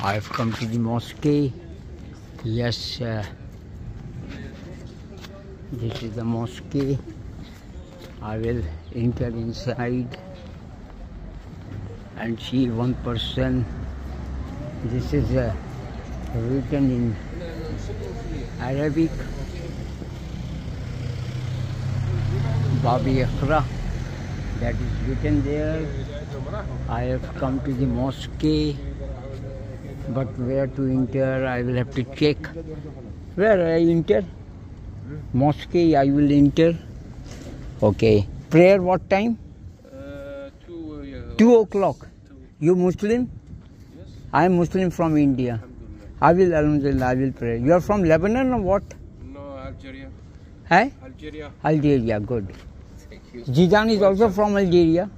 I have come to the mosque. Yes, this is the mosque. I will enter inside and see one person. This is written in Arabic. Babi Iqra, that is written there. I have come to the mosque, but where to enter I will have to check. Where I enter? Mosque I will enter. Okay. Prayer what time? 2 o'clock. You Muslim? Yes. I am Muslim from India. I will, alhamdulillah, I will pray. You are from Lebanon or what? No, Algeria. Hey? Algeria. Algeria, good. Thank you. Zidane is also from Algeria.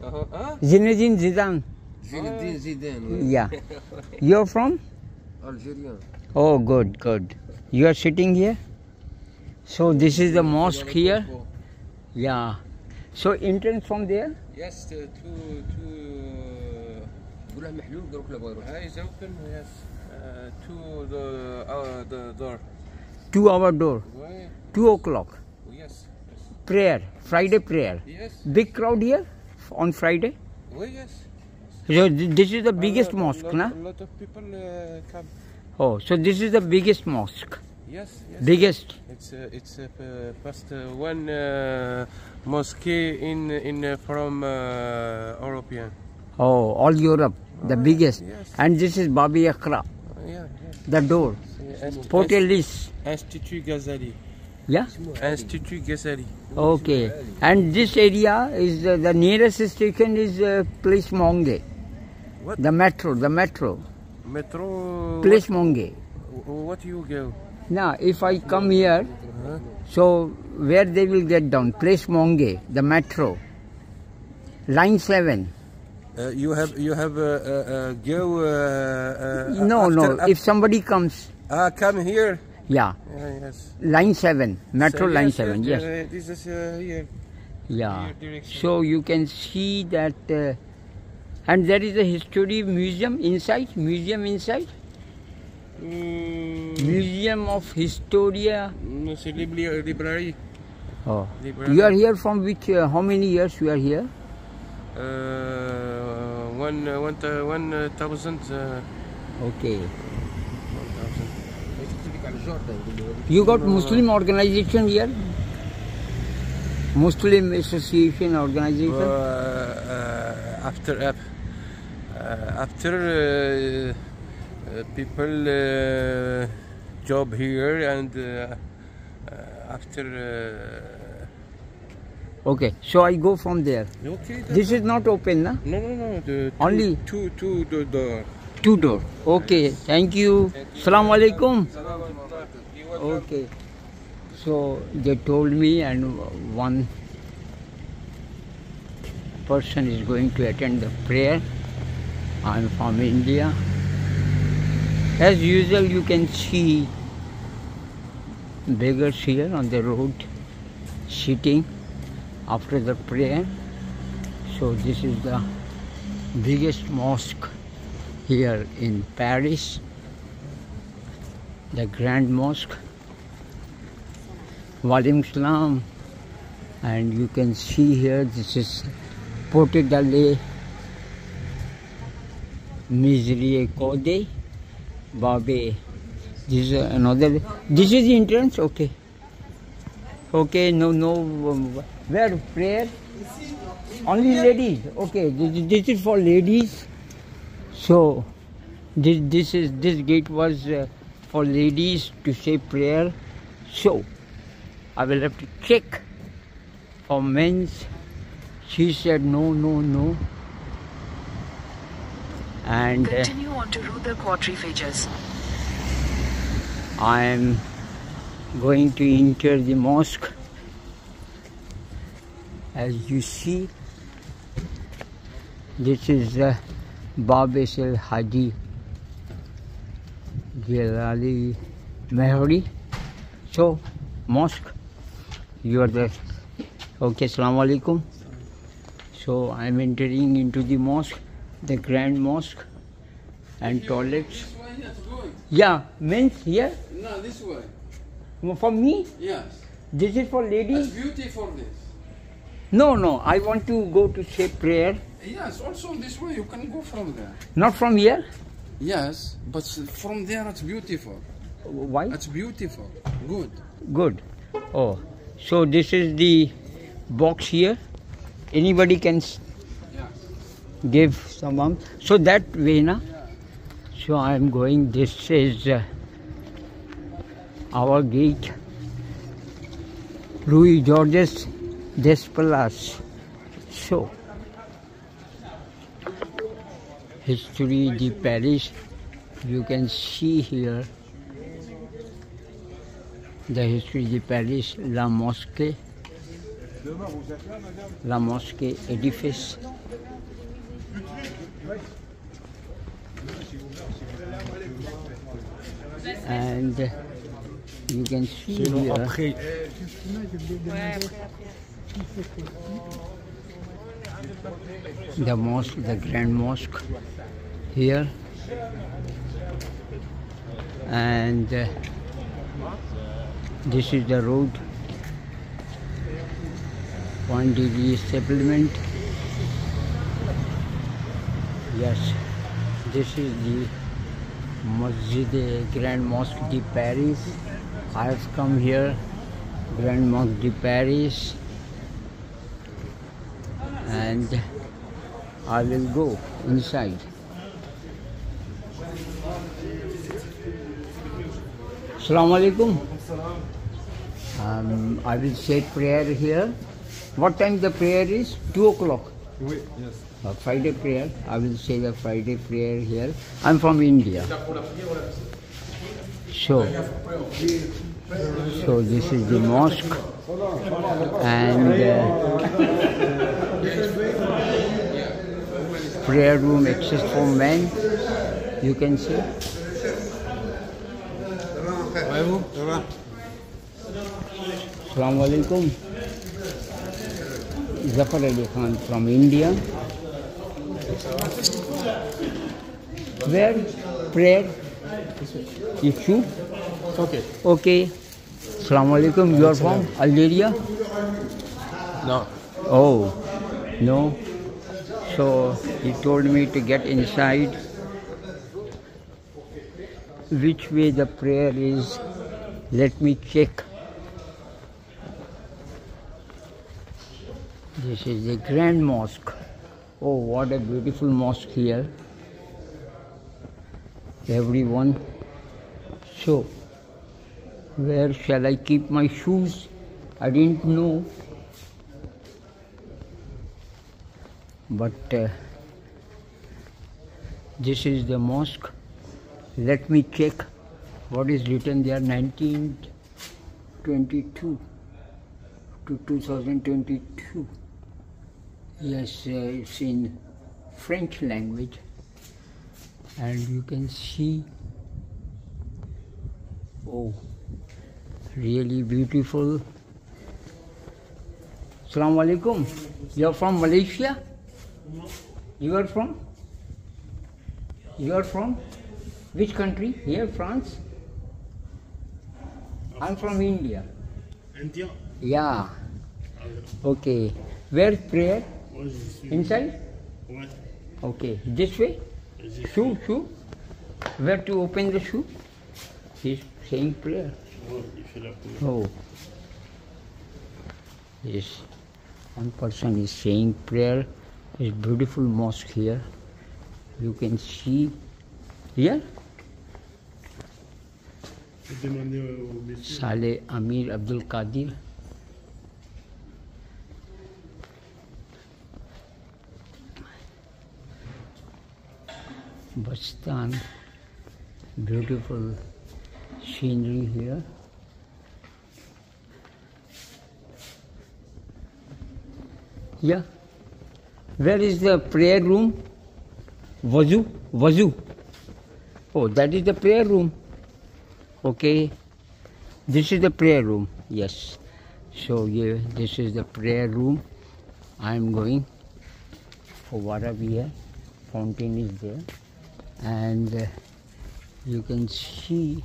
Zinedine Zidane. Zinedine Zidane. Yeah. You are from? Algeria. Oh, good, good. You are sitting here? So this is the mosque here? Yeah. So entrance from there? Yes, to is open, yes. To the door. 2 hour door. 2 o'clock. Yes. Prayer. Friday prayer. Yes. Big crowd here on Friday? Yes. So this is the biggest mosque, na? A lot of people come. Oh, so this is the biggest mosque. Yes. Biggest. It's first one mosque in from European. Oh, all Europe, the biggest. Yes. And this is Babi Iqra, Yeah. the door. Portalis. Institut Ghazali. Yeah? Institut Ghazali. Okay. And this area is the nearest station is Place Monge. What? The metro. Metro. Place Monge. What you go? Now, if I come here, so where they will get down? Place Monge, the metro. Line 7. You have go. No. If somebody comes, Come here. yeah. Yes. Line 7, metro So, line 7, yes. This is here. Yeah. Here direction. So you can see that, and there is a history museum inside. Museum of Historia. C'est library. Oh. Library. You are here from which? How many years you are here? 1,000. Okay. 1,000. You got Muslim organization here? Muslim association organization? After people job here and after. Okay, so I go from there. Okay. This is not open, na? No. Only two door. 2 door. Okay, thank you. Assalamu alaikum. Okay. So they told me, and one person is going to attend the prayer. I'm from India. As usual, you can see beggars here on the road sitting after the prayer. So this is the biggest mosque here in Paris, the Grand Mosque. Walaikum Salam. And you can see here, this is Porte de Miséricorde, Babi. This is another. This is the entrance. Okay. No. Where prayer? Only ladies. Okay. This is for ladies. So this gate was for ladies to say prayer. So I will have to check for men's. She said no. And continue on to Rue the Quadrifages. I am going to enter the mosque. As you see, this is Bab El Hadi Jalali Mehri. So, mosque, you are there. Okay, Assalamu alaikum. So, I am entering into the mosque, the Grand Mosque. and toilets. This way, that's good. Yeah, men's here. No, this way. For me, Yes. this is for That's ladies. beautiful, this. No, I want to go to say prayer. Yes, also this way, you can go from there. Not from here. Yes, but from there it's beautiful. Why? It's beautiful. Good. Good. Oh, so this is the box here. Anybody can Yes. give some amount. So that way, na? So I am going. This is our gate. Louis Georges des Palace. So, history, the parish. You can see here the history, the parish, La Mosquée edifice. And you can see here the mosque, the Grand Mosque here, and this is the road, Point de Supplement. Yes, this is the Masjid, Grand Mosque de Paris. I have come here, Grand Mosque de Paris, and I will go inside. Assalamu alaikum. I will say prayer here. What time the prayer is? 2 o'clock. Oui, yes. Friday prayer. I will say the Friday prayer here. I'm from India. So this is the mosque, and prayer room access for men. You can see. Assalamu alaikum. Zafar Ali Khan from India. Where prayer? You shoot? Okay. Okay. Assalamu alaikum. You are from Algeria? No. Oh, no. So he told me to get inside. Which way the prayer is? Let me check. This is the Grand Mosque. Oh, what a beautiful mosque here. Everyone. So, where shall I keep my shoes? I didn't know. But this is the mosque. Let me check what is written there, 1922 to 2022. Yes, it's in French language, and you can see, oh, really beautiful. Assalamu alaikum. You are from Malaysia? You are from? You are from which country? Here, France? I'm from India. India? Yeah. Okay. Where prayer? Inside? Ouais. Okay. This way? Shoe. Where to open the shoe? He's saying prayer. Il fait la prière. Oh. Yes. One person is saying prayer. It's beautiful mosque here. You can see here. Demandez au monsieur. Saleh Amir Abdul Qadir. Bastan. Beautiful scenery here. Yeah. Where is the prayer room? Wazu. Oh, that is the prayer room. Okay. This is the prayer room. Yes. So yeah, this is the prayer room. I am going for water here. Fountain is there. and you can see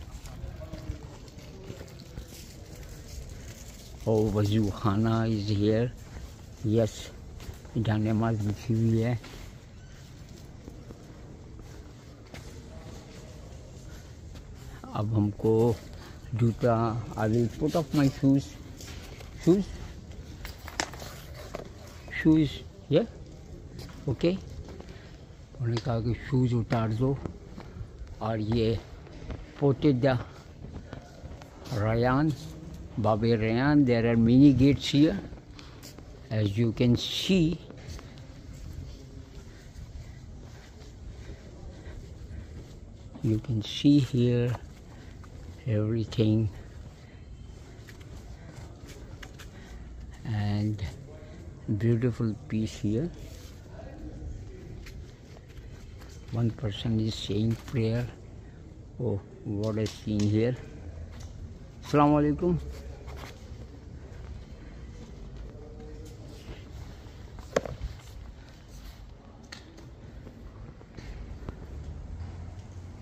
वज़ू खाना is here. Yes, जहाँ नमाज बिछी हुई है. अब हमको जूता, I will put off my shoes. Yeah, okay. उन्होंने कहा कि शूज़ उतार दो और ये पोटेदा Rayyan, Babe Rayyan. There are many gates here, as you can see. You can see here everything, and beautiful piece here. One person is saying prayer. Oh, what a scene here. Assalamu alaikum.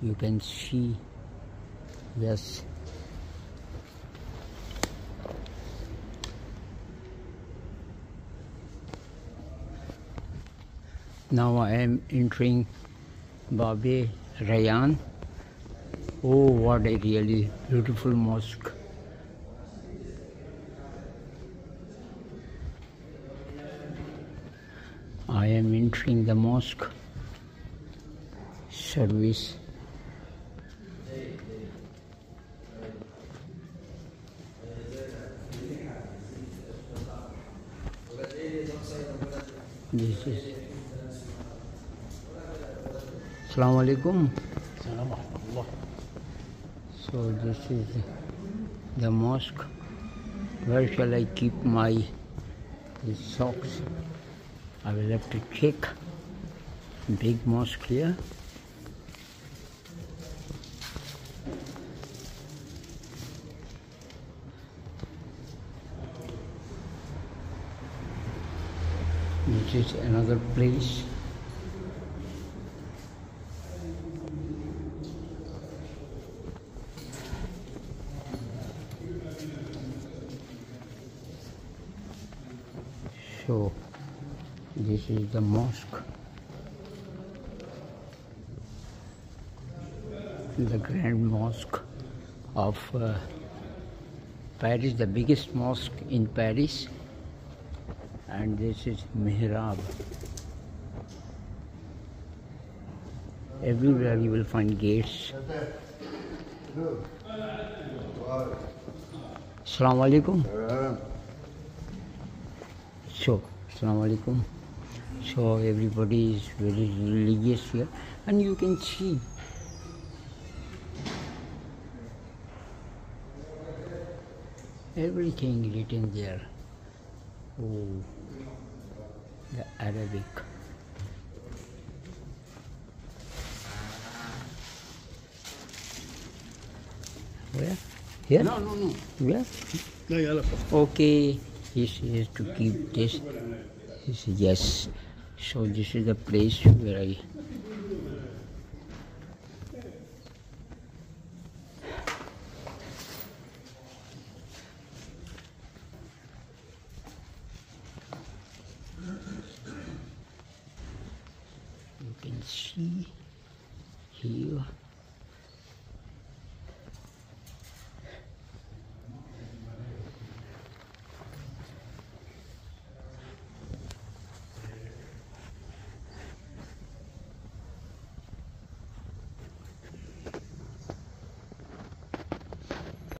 You can see, yes. Now I am entering Babe Rayyan. Oh, what a really beautiful mosque. I am entering the mosque service. This is Assalamu alaikum. So this is the mosque. Where shall I keep my socks? I will have to check. Big mosque here. This is another place. So this is the mosque, the Grand Mosque of Paris, the biggest mosque in Paris. And this is Mihrab. Everywhere you will find gates. Assalamu alaikum. So, Assalamu alaikum. So everybody is very religious here, and you can see everything written there. Oh, the Arabic. Where? Here? No. Where? Là, il y a la porte. Okay, he says to keep this. He says yes. So this is the place where I. You can see here